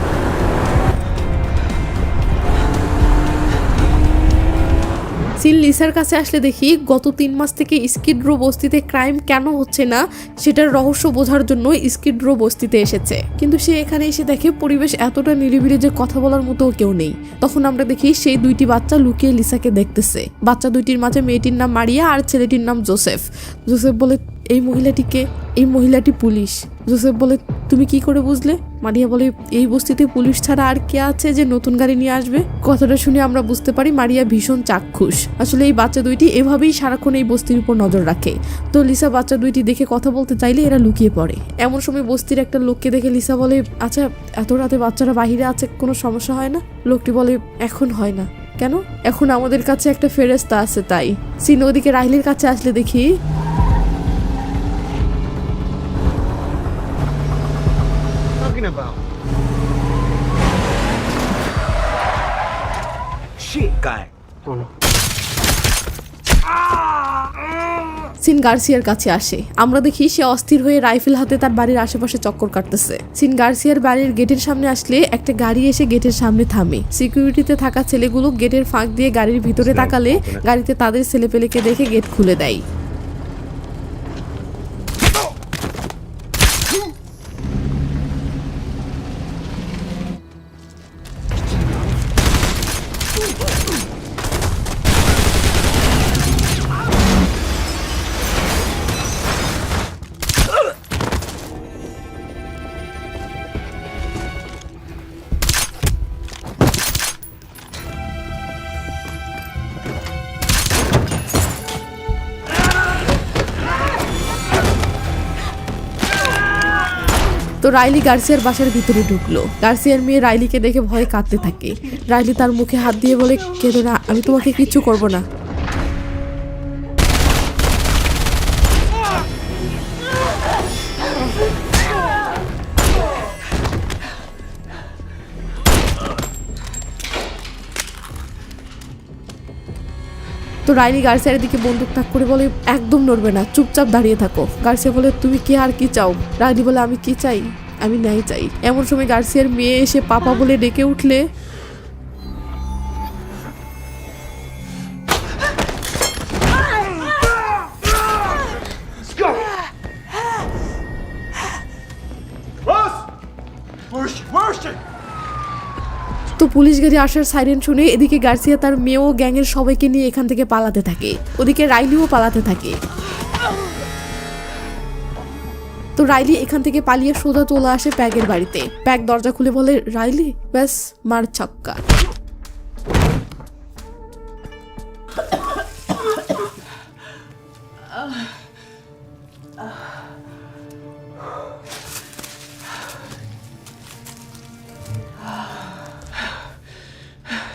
সিন লিসার কাছে আসলে দেখি গত 3 মাস থেকে স্কিড রো বস্তিতে ক্রাইম কেন হচ্ছে না সেটার রহস্য বোঝার জন্য স্কিড রো বস্তিতে এসেছে, কিন্তু সে এখানে এসে দেখে পরিবেশ এতটা নিরিবিলি যে কথা বলার মতো কেউ নেই। তখন আমরা দেখি সেই 2টি বাচ্চা লুকিয়ে লিসাকে দেখতেছে। বাচ্চা 2টির মাঝে মেয়েটির নাম মারিয়া আর ছেলেটির নাম জোসেফ। জোসেফ বলে, এই মহিলাটিকে? এই মহিলাটি পুলিশ। জোসেফ বলে, তুমি কি করে বুঝলে? মারিয়া বলে, এই বস্তিতে পুলিশ ছাড়া আর কে আছে যে নতুন গাড়ি নিয়ে আসবে? কথাটা শুনে আমরা বুঝতে পারি মারিয়া ভীষণ চাক্ষুষ। আসলে এই বাচ্চা 2টি এভাবেই সারাক্ষণ এই বস্তির উপর নজর রাখে। তো লিসা বাচ্চা 2টি দেখে কথা বলতে চাইলে এরা লুকিয়ে পড়ে। এমন সময় বস্তির একটা লোককে দেখে লিসা বলে, আচ্ছা এত রাতে বাচ্চারা বাহিরে আছে, কোনো সমস্যা হয় না? লোকটি বলে, এখন হয় না। কেন? এখন আমাদের কাছে একটা ফেরেশতা আছে তাই। সিন ওদিকে রাইলির কাছে আসলে দেখি About shit guy. Oh no. Sean গার্সিয়ার কাছে আসে। আমরা দেখি সে অস্থির হয়ে রাইফেল হাতে তার বাড়ির আশেপাশে চক্কর কাটতেছে। সিন গার্সিয়ার বাড়ির গেটের সামনে আসলে একটা গাড়ি এসে গেটের সামনে থামে। সিকিউরিটিতে থাকা ছেলেগুলো গেটের ফাঁক দিয়ে গাড়ির ভিতরে তাকালে গাড়িতে তাদের ছেলেপেলেকে দেখে গেট খুলে দেয়। তো রাইলি গার্সিয়ার বাসার ভিতরে ঢুকলো। গার্সিয়ার মেয়ে রাইলিকে দেখে ভয়ে কাঁদতে থাকে। রাইলি তার মুখে হাত দিয়ে বলে, কেঁদো না, আমি তোমাকে কিচ্ছু করব না। তো রাইলি গার্সিয়ার দিকে বন্দুক তাক করে বলে, একদম নড়বে না, চুপচাপ দাঁড়িয়ে থাকো। গার্সিয়া বলে, তুমি কি আর কি চাও? রাইলি বলে, আমি কি চাই? আমি ন্যায় চাই। এমন সময় গার্সিয়ার মেয়ে এসে পাপা বলে ডেকে উঠলে তো পুলিশ গাড়ি আসার সাইরেন শুনে এদিকে গার্সিয়া তার মেয়ে ও গ্যাংয়ের সবাইকে নিয়ে এখান থেকে পালাতে থাকে। ওদিকে রাইলিও পালাতে থাকে। তো রাইলি এখান থেকে পালিয়ে সোজা চলে আসে প্যাগের বাড়িতে। প্যাগ দরজা খুলে বলে, রাইলি, ব্যাস মার ছক্কা।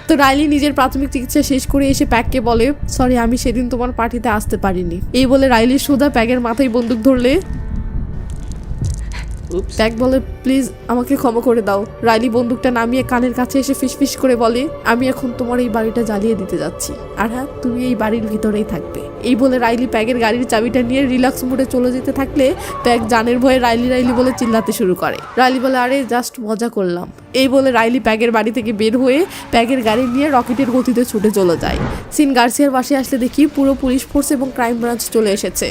তো রাইলি নিজের প্রাথমিক চিকিৎসা শেষ করে এসে প্যাগকে বলে, সরি আমি সেদিন তোমার পার্টিতে আসতে পারিনি। এই বলে রাইলি সোজা প্যাগের মাথায় বন্দুক ধরলে প্যাগ বলে, প্লিজ আমাকে ক্ষমা করে দাও। রাইলি বন্দুকটা নামিয়ে কানের কাছে এসে ফিসফিস করে বলে, আমি এখন তোমার এই বাড়িটা জ্বালিয়ে দিতে যাচ্ছি, আর হ্যাঁ তুমি এই বাড়ির ভিতরেই থাকবে। এই বলে রাইলি প্যাগের গাড়ির চাবিটা নিয়ে রিল্যাক্স মোডে চলে যেতে থাকলে প্যাগ জানের ভয়ে রাইলি রাইলি বলে চিল্লাতে শুরু করে। রাইলি বলে, আরে জাস্ট মজা করলাম। এই বলে রাইলি প্যাগের বাড়ি থেকে বের হয়ে প্যাগের গাড়ি নিয়ে রকেটের গতিতে ছুটে চলে যায়। সিন গার্সিয়ার বাসায় আসলে দেখি পুরো পুলিশ ফোর্স এবং ক্রাইম ব্রাঞ্চ চলে এসেছে।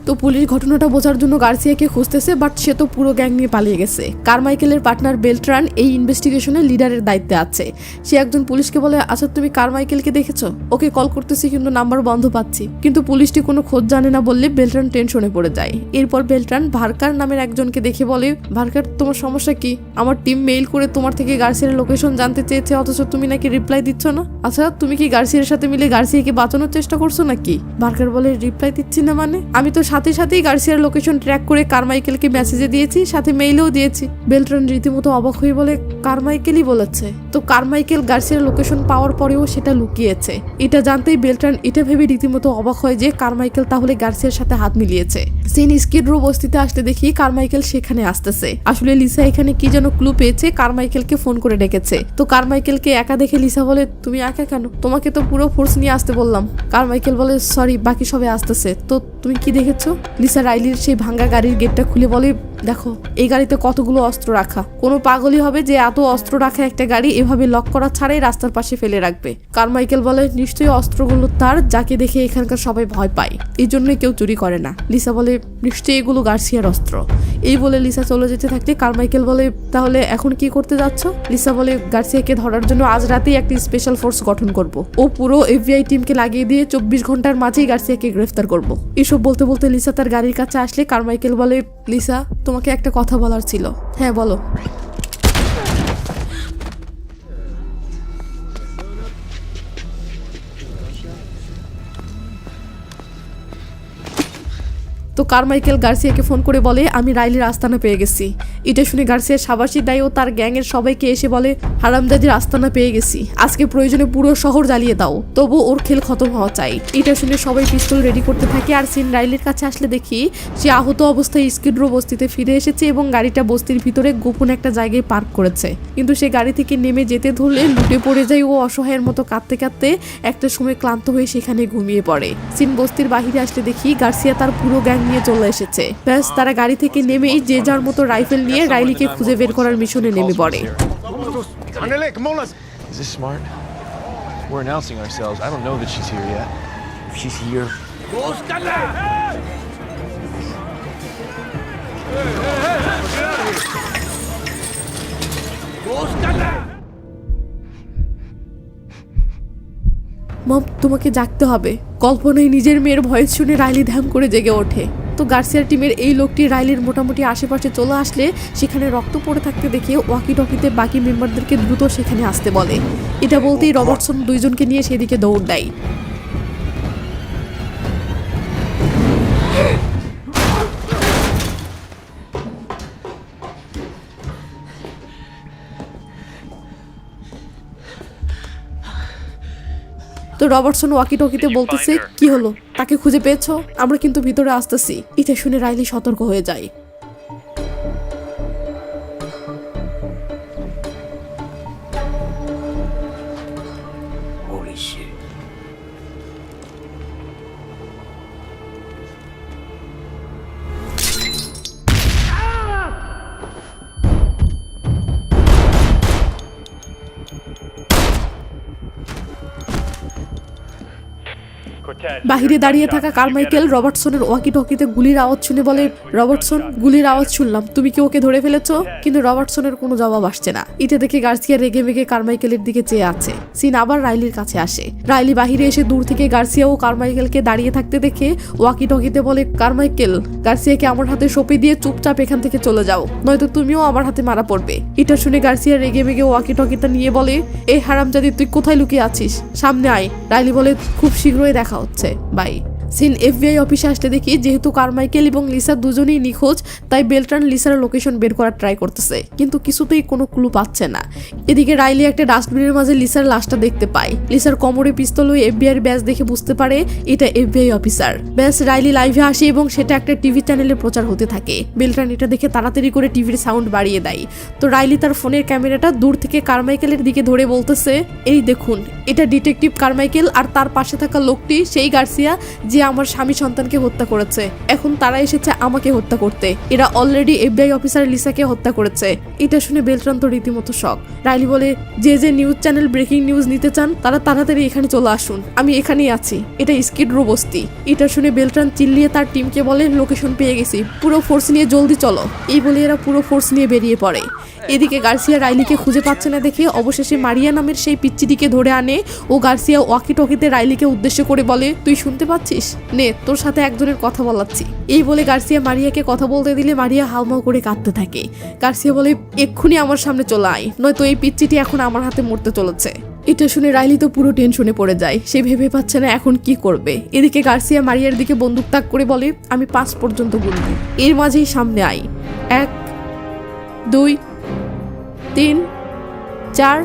তো তো পুলিশ ঘটনাটা বোঝার জন্য গার্সিয়াকে খুঁজতেছে, বাট সে তো পুরো গ্যাং নিয়ে পালিয়ে গেছে। কারমাইকেলের পার্টনার বেলট্রান এই ইনভেস্টিগেশনে লিডারের দায়িত্বে আছে। সে একজন পুলিশকে বলে, আচ্ছা তুমি কারমাইকেলকে দেখেছো? ওকে কল করতেছি কিন্তু নাম্বার বন্ধ পাচ্ছি। কিন্তু পুলিশটি কোনো খোঁজ জানে না বললে বেলট্রান টেনশনে পড়ে যায়। এরপর বেলট্রান ভার্কার নামের একজনকে দেখে বলে, ভার্কার তোমার সমস্যা কি? আমার টিম মেইল করে তোমার থেকে গার্সিয়ার লোকেশন জানতে চেয়েছে, অথচ তুমি নাকি রিপ্লাই দিচ্ছ না। আচ্ছা তুমি কি গার্সিয়ার সাথে মিলে গার্সিয়াকে বাঁচানোর চেষ্টা করছো নাকি? ভার্কার বলে, রিপ্লাই দিচ্ছি না মানে? আমি তো সাথে সাথেই গার্সিয়ার লোকেশন ট্র্যাক করে কারমাইকেলকে মেসেজে দিয়েছি, সাথে মেইলেও দিয়েছি। বেলট্রান রীতিমতো অবাক হয়ে বলে, কারমাইকেলই বলেছে? তো কারমাইকেল গার্সিয়ার লোকেশন পাওয়ার পরেও সেটা লুকিয়েছে। এটা জানতেই বেলট্রান এটা ভেবে রীতিমতো অবাক হয় যে কারমাইকেল তাহলে গার্সিয়ার সাথে হাত মিলিয়েছে। সিন স্কিড রো বস্তিতে আসতে দেখি কারমাইকেল সেখানে আসতেছে। আসলে লিসা এখানে কি যেন ক্লু পেয়েছে, কারমাইকেলকে ফোন করে ডেকেছে। তো কারমাইকেলকে একা দেখে লিসা বলে, তুমি একা কেন? তোমাকে তো পুরো ফোর্স নিয়ে আসতে বললাম। কারমাইকেল বলে, সরি বাকি সবাই আসতেছে। তো তুমি কি দেখেছো? লিসা রাইলির সেই ভাঙ্গা গাড়ির গেটটা খুলে বলে, দেখো এই গাড়িতে কতগুলো অস্ত্র রাখা। কোনো পাগলই হবে যে এত অস্ত্র রাখা একটা গাড়ি এভাবে লক করা ছাড়াই রাস্তার পাশে ফেলে রাখবে। কারমাইকেল বলে, নিশ্চয়ই অস্ত্রগুলো তার, যাকে দেখে এখানকার সবাই ভয় পায়, এই জন্যই কেউ চুরি করে না। লিসা বলে, নিশ্চয়ই এগুলো গার্সিয়ার অস্ত্র। এই বলে লিসা চলে যেতে থাকলে কারমাইকেল বলে, তাহলে এখন কি করতে যাচ্ছ? লিসা বলে, গার্সিয়াকে ধরার জন্য আজ রাতেই একটি স্পেশাল ফোর্স গঠন করব। ও পুরো FBI টিমকে লাগিয়ে দিয়ে 24 ঘন্টার মাঝেই গার্সিয়াকে গ্রেফতার করব। এসব বলতে বলতে লিসা তার গাড়ির কাছে আসলে কারমাইকেল বলে, লিসা তোমাকে একটা কথা বলার ছিল। হ্যাঁ বলো। তো কারমাইকেল গার্সিয়াকে ফোন করে বলে, আমি রাইলির আস্তানা পেয়ে গেছি। এটা শুনে গার্সিয়ার সাবাসী দায় ও তার গ্যাংয়ের সবাইকে এসে বলে, হারামজাদির আস্তানা পেয়ে গেছি, আজকে প্রয়োজনে পুরো শহর জ্বালিয়ে দাও, তবু ওর খেল খতম হওয়া চাই। এটা শুনে সবাই পিস্তল রেডি করতে থাকে। আর সিন রাইলির কাছে আসলে দেখি সে আহত অবস্থায় স্কিড রো বস্তিতে ফিরে এসেছে এবং গাড়িটা বস্তির ভিতরে গোপন একটা জায়গায় পার্ক করেছে। কিন্তু সে গাড়ি থেকে নেমে যেতে ধরলে লুটে পড়ে যায় ও অসহায়ের মতো কাঁদতে কাঁদতে একটা সময় ক্লান্ত হয়ে সেখানে ঘুমিয়ে পড়ে। সিন বস্তির বাহিরে আসলে দেখি গার্সিয়া তার পুরো গ্যাং নিয়ে চলে এসেছে। ব্যাস তারা গাড়ি থেকে নেমেই যে যার মতো রাইফেল নিয়ে রাইলিকে খুঁজে বের করার মিশনে নেমে পড়ে। Ándale, come on, let's. Is this smart? We're announcing ourselves. I don't know that she's here yet. If she's here, মম তোমাকে জাগতে হবে। কল্পনায় নিজের মেয়ের ভয়েস শুনে রাইলি ধ্যাম করে জেগে ওঠে। তো গার্সিয়ার টিমের এই লোকটি রাইলির মোটামুটি আশেপাশে চলে আসলে সেখানে রক্ত পড়ে থাকতে দেখে ওয়াকি টকিতে বাকি মেম্বারদেরকে দ্রুত সেখানে আসতে বলে। এটা বলতেই রবার্টসন দুইজনকে নিয়ে সেদিকে দৌড় দেয়। তো রবার্টসন ওয়াকি টকিতে বলতেছে, কি হলো, তাকে খুঁজে পেয়েছো? আমরা কিন্তু ভিতরে আসতেছি। এটা শুনে রাইলি সতর্ক হয়ে যায়। Holy shit. বাহিরে দাঁড়িয়ে থাকা কারমাইকেল রবার্টসনের ওয়াকি টকিতে গুলির আওয়াজ শুনে বলে, রবার্টসন গুলির আওয়াজ শুনলাম, তুমি কি ওকে ধরে ফেলেছো? কিন্তু রবার্টসনের কোনো জবাব আসছে না। এটা দেখে গার্সিয়া রেগে মেগে কারমাইকেলের দিকে চেয়ে আছে। সিন আবার রাইলির কাছে আসে। রাইলি বাহিরে এসে দূর থেকে গার্সিয়া ও কারমাইকেলকে দাঁড়িয়ে থাকতে দেখে ওয়াকি টকিতে বলে, কারমাইকেল গার্সিয়াকে আমার হাতে সঁপে দিয়ে চুপচাপ এখান থেকে চলে যাও, নয়তো তুমিও আমার হাতে মারা পড়বে। এটা শুনে গার্সিয়া রেগে মেগে ওয়াকি টকিটা নিয়ে বলে, এই হারামজাদি তুই কোথায় লুকিয়ে আছিস, সামনে আয়। রাইলি বলে, খুব শীঘ্রই দেখা হচ্ছে, বাই। সিন FBI অফিসে আসতে দেখি যেহেতু কারমাইকেল এবং লিসা দুজনেই নিখোঁজ, তাই বেলট্রান লিসার লোকেশন বের করার ট্রাই করতেছে, কিন্তু কিছুতেই কোনো ক্লু পাচ্ছে না। এদিকে রাইলি একটা ডাস্টবিনের মাঝে লিসার লাশটা দেখতে পায়। লিসার কোমরে পিস্তল ও FBI ব্যাজ দেখে বুঝতে পারে এটা FBI অফিসার। ব্যাস রাইলি লাইভে আসে এবং সেটা একটা টিভি চ্যানেলে প্রচার হতে থাকে। বেলট্রান এটা দেখে তাড়াতাড়ি করে টিভির সাউন্ড বাড়িয়ে দেয়। তো রাইলি তার ফোনের ক্যামেরাটা দূর থেকে কারমাইকেলের দিকে ধরে বলতেছে, এই দেখুন, এটা ডিটেকটিভ কারমাইকেল আর তার পাশে থাকা লোকটি সেই গার্সিয়া যে যে আমার স্বামী সন্তানকে হত্যা করেছে, এখন তারা এসেছে আমাকে হত্যা করতে। এরা অলরেডি FBI অফিসার লিসাকে হত্যা করেছে। এটা শুনে বেলট্রান তো রীতিমতো শক। রাইলি বলে, যে যে নিউজ চ্যানেল ব্রেকিং নিউজ নিতে চান তারা তাড়াতাড়ি এখানে চলে আসুন, আমি এখানেই আছি, এটা স্কিড রো বস্তি। এটা শুনে বেলট্রান চিল্লিয়ে তার টিমকে বলে, লোকেশন পেয়ে গেছি, পুরো ফোর্স নিয়ে জলদি চলো। এই বলে এরা পুরো ফোর্স নিয়ে বেরিয়ে পড়ে। এদিকে গার্সিয়া রাইলিকে খুঁজে পাচ্ছে না দেখে অবশেষে মারিয়া নামের সেই পিচ্চিটিকে ধরে আনে ও গার্সিয়া ওয়াকি টকিতে রাইলিকে উদ্দেশ্য করে বলে, তুই শুনতে পাচ্ছিস, নে তোর সাথে একজনের কথা বলাচ্ছি। এই বলে গার্সিয়া মারিয়াকে কথা বলতে দিলে মারিয়া হাউমাউ করে কাঁদতে থাকে। গার্সিয়া বলে, এক্ষুনি আমার সামনে চলে আয়, নয়তো এই পিচ্চিটি এখন আমার হাতে মরতে চলেছে। এটা শুনে রাইলি তো পুরো টেনশনে পড়ে যায়, সে ভেবে পাচ্ছে না এখন কি করবে। এদিকে গার্সিয়া মারিয়ার দিকে বন্দুক তাক করে বলে, আমি 5 পর্যন্ত গুনব, এর মাঝেই সামনে আই। 1 2 3 4।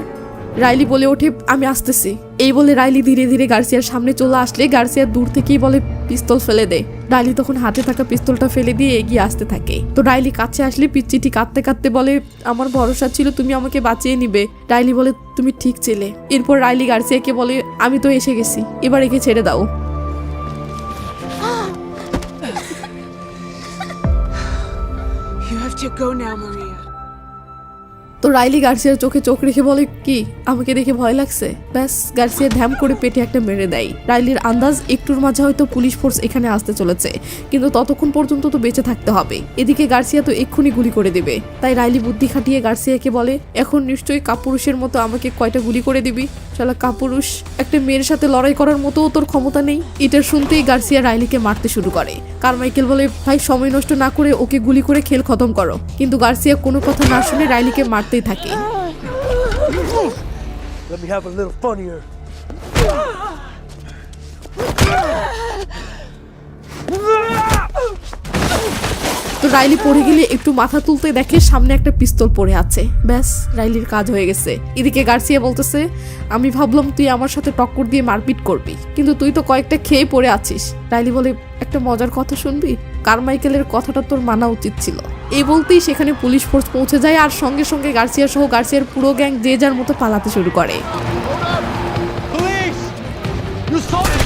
রাইলি বলে ওঠে, আমি আসতেছি। এই বলে রাইলি ধীরে ধীরে গার্সিয়ার সামনে চলে আসলে গার্সিয়া দূর থেকেই বলে, পিস্তল ফেলে দে। রাইলি তখন হাতে থাকা পিস্তলটা ফেলে দিয়ে এগিয়ে আসতে থাকে। তো রাইলি কাছে আসলে পিচ্চিটি কাঁদতে কাঁদতে বলে, আমার ভরসা ছিল তুমি আমাকে বাঁচিয়ে নিবে। রাইলি বলে, তুমি ঠিক ছিলে। এরপর রাইলি গার্সিয়াকে বলে, আমি তো এসে গেছি, এবার একে ছেড়ে দাও। You have to go now, Maria. তো রাইলি গার্সিয়ার চোখে চোখ রেখে বলে, কি আমাকে দেখে ভয় লাগছে? ব্যাস, গার্সিয়া ধ্যাম করে পেটে একটা মেরে দেয়। রাইলির আন্দাজ একটুর মাঝে হয়তো পুলিশ ফোর্স এখানে আসতে চলেছে, কিন্তু ততক্ষণ পর্যন্ত তো বেঁচে থাকতে হবে। এদিকে গার্সিয়া তো এক্ষুনি গুলি করে দেবে। তাই রাইলি বুদ্ধি খাটিয়ে গার্সিয়াকে বলে, এখন নিশ্চয়ই কাপুরুষের মতো আমাকে কয়টা গুলি করে দিবি? শালা কাপুরুষ, একটা মেয়ের সাথে লড়াই করার মতো তোর ক্ষমতা নেই। এটা শুনতেই গার্সিয়া রাইলিকে মারতে শুরু করে। কারমাইকেল বলে, ভাই সময় নষ্ট না করে ওকে গুলি করে খেল খতম করো। কিন্তু গার্সিয়া কোনো কথা না শুনে রাইলিকে মারতেই থাকে। Let me have a little fun here. তো রাইলি পড়ে গেলে একটু মাথা তুলতে দেখে সামনে একটা পিস্তল পড়ে আছে। ব্যাস, রাইলির কাজ হয়ে গেছে। এদিকে গার্সিয়া বলতেছে, আমি ভাবলাম তুই আমার সাথে টক্কর দিয়ে মারপিট করবি, কিন্তু তুই তো কয়েকটা খেয়ে পড়ে আছিস। রাইলি বলে, একটা মজার কথা শুনবি? কারমাইকেলের কথাটা তোর মানা উচিত ছিল। এই বলতেই সেখানে পুলিশ ফোর্স পৌঁছে যায় আর সঙ্গে সঙ্গে গার্সিয়া সহ গার্সিয়ার পুরো গ্যাং যে যার মতো পালাতে শুরু করে। Police! You saw it!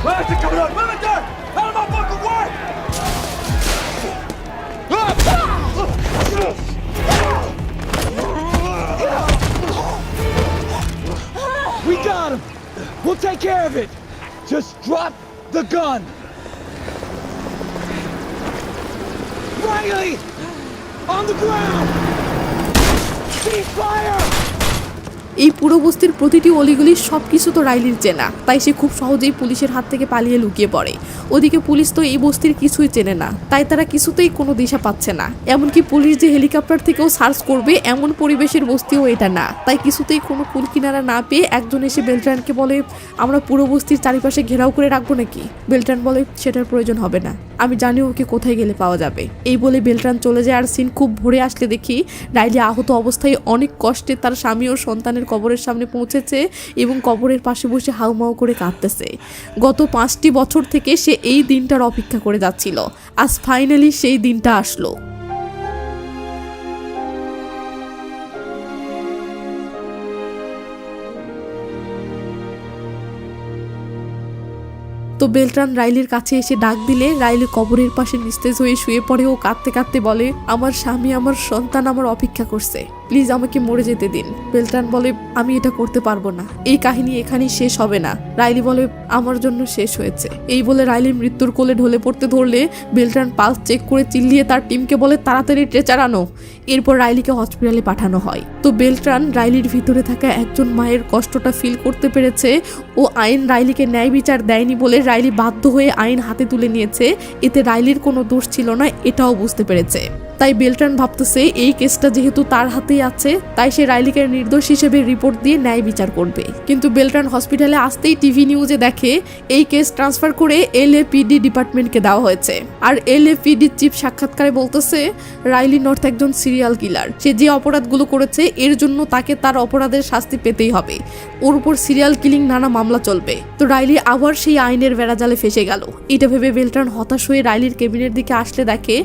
Where's it coming up? Military! Out of my fucking way! We got him! We'll take care of it! Just drop the gun! Riley! On the ground! Cease fire! এই পুরো বস্তির প্রতিটি অলিগলি সবকিছু তো রাইলির চেনা, তাই সে খুব সহজেই পুলিশের হাত থেকে পালিয়ে লুকিয়ে পড়ে। ওদিকে পুলিশ তো এই বস্তির কিছুই চেনে না, তাই তারা কিছুতেই কোনো দিশা পাচ্ছে না। এমনকি পুলিশ যে হেলিকপ্টার থেকেও সার্চ করবে এমন পরিবেশের বস্তিও এটা না, তাই কিছুতেই কোনো কুল কিনারা না পেয়ে একজন এসে বেলট্রানকে বলে, আমরা পুরো বস্তির চারিপাশে ঘেরাও করে রাখবো নাকি? বেলট্রান বলে, সেটার প্রয়োজন হবে না, আমি জানি ওকে কোথায় গেলে পাওয়া যাবে। এই বলে বেলট্রান চলে যায়। আর সিন খুব ভোরে আসলে দেখি রাইলি আহত অবস্থায় অনেক কষ্টে তার স্বামী ও সন্তানের কবরের সামনে পৌঁছেছে এবং কবরের পাশে বসে হাউমাউ করে কাঁদতেছে। গত 5টি বছর থেকে সে এই দিনটার অপেক্ষা করে যাচ্ছিল, আজ ফাইনালি সেই দিনটা আসলো। তো বেলট্রান রাইলির কাছে এসে ডাক দিলে রাইলি কবরের পাশে নিস্তেজ হয়ে শুয়ে পড়ে ও কাঁদতে কাঁদতে বলে, আমার স্বামী আমার সন্তান আমার অপেক্ষা করছে, প্লিজ আমাকে মরে যেতে দিন। বেলট্রান বলে, আমি এটা করতে পারবো না, এই কাহিনী এখানেই শেষ হবে না। রাইলি বলে, আমার জন্য শেষ হয়েছে। এই বলে রাইলি মৃত্যুর কোলে ঢলে পড়তে ধরলে বেলট্রান পালস চেক করে চিল্লিয়ে তার টিমকে বলে, তাড়াতাড়ি ট্রেচার আনো। এরপর রাইলিকে হসপিটালে পাঠানো হয়। তো বেলট্রান রাইলির ভিতরে থাকা একজন মায়ের কষ্টটা ফিল করতে পেরেছে ও আইন রাইলিকে ন্যায় বিচার দেয়নি বলে রাইলি বাধ্য হয়ে আইন হাতে তুলে নিয়েছে। এতে রাইলির কোনো দোষ ছিল না এটাও বুঝতে পেরেছে। তাই বেলট্রান ভাবতেছে এই কেসটা যেহেতু তার হাতেই আছে, তাই সে রাইলিকে নির্দোষ হিসেবে রিপোর্ট কোর্ট দিয়ে ন্যায় বিচার করবে। কিন্তু বেলট্রান হসপিটালে আসতেই টিভি নিউজে দেখে এই কেস ট্রান্সফার করে LAPD ডিপার্টমেন্টকে দেওয়া হয়েছে। আর LAPD চিফ সাক্ষাৎকারে বলতেছে রাইলি নর্থ একজন সিরিয়াল কিলার, সে যে অপরাধগুলো করেছে এর জন্য তাকে তার অপরাধের শাস্তি পেতেই হবে, ওর উপর সিরিয়াল কিলিং নানা মামলা চলবে। তো রাইলি আবার সেই আইনের বেড়াজালে ফেসে গেল। এটা ভেবে বেলট্রান হতাশ হয়ে রাইলির কেবিনের দিকে আসলে দেখে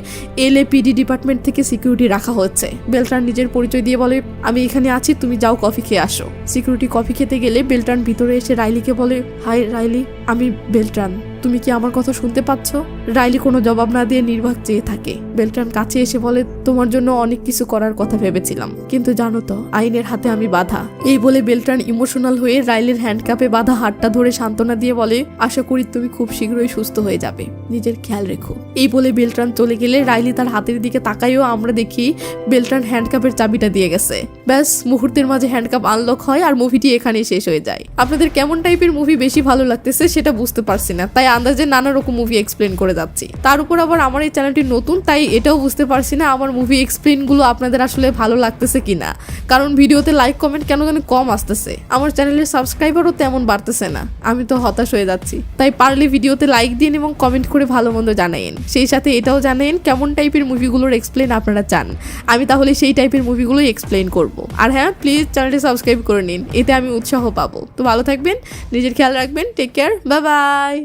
LAPD ডিপার্টমেন্ট থেকে সিকিউরিটি রাখা হচ্ছে। বেলট্রান নিজের পরিচয় দিয়ে বলে, আমি এখানে আছি, তুমি যাও কফি খেয়ে আসো। সিকিউরিটি কফি খেতে গেলে বেলট্রান ভিতরে এসে রাইলিকে বলে, হাই রাইলি, আমি বেলট্রান, তুমি কি আমার কথা শুনতে পাচ্ছ? রাইলি কোনো জবাব না দিয়ে নির্বাক চেয়ে থাকে। বেলট্রান কাছে এসে বলে, তোমার জন্য অনেক কিছু করার কথা ভেবেছিলাম, কিন্তু জানো তো আইনের হাতে আমি বাধা। এই বলে বেলট্রান ইমোশনাল হয়ে রাইলির হ্যান্ডকাপে বাঁধা হাতটা ধরে সান্ত্বনা দিয়ে বলে, আশা করি তুমি খুব শীঘ্রই সুস্থ হয়ে যাবে, নিজের খেয়াল রেখো। এই বলে বেলট্রান চলে গেলে রাইলি তার হাতের দিকে তাকাইও আমরা দেখি বেলট্রান হ্যান্ডকাপের চাবিটা দিয়ে গেছে। ব্যাস মুহূর্তের মাঝে হ্যান্ডকাপ আনলক হয় আর মুভিটি এখানেই শেষ হয়ে যায়। আপনাদের কেমন টাইপের মুভি বেশি ভালো লাগতেছে সেটা বুঝতে পারছি না, তাই আন্দাজে নানা রকম মুভি এক্সপ্লেন করে যাচ্ছি। তার উপর আবার আমার এই চ্যানেলটি নতুন, তাই এটাও বুঝতে পারছি না আমার মুভি এক্সপ্লেন গুলো আপনাদের আসলে ভালো লাগতেছে কিনা, কারণ ভিডিওতে লাইক কমেন্ট কেন যেন কম আসতেছে, আমার চ্যানেলের সাবস্ক্রাইবারও তেমন বাড়তেছে না। আমি তো হতাশ হয়ে যাচ্ছি। তাই পারলে ভিডিওতে লাইক দিন এবং কমেন্ট করে ভালো মন্দ জানাইন, সেই সাথে এটাও জানাইন কেমন টাইপের মুভিগুলোর এক্সপ্লেন আপনারা চান, আমি তাহলে সেই টাইপের মুভিগুলোই এক্সপ্লেন করব। আর হ্যাঁ, প্লিজ চ্যানেলটি সাবস্ক্রাইব করে নিন, এতে আমি উৎসাহ পাবো। তো ভালো থাকবেন, নিজের খেয়াল রাখবেন, টেক কেয়ার, বাই বাই।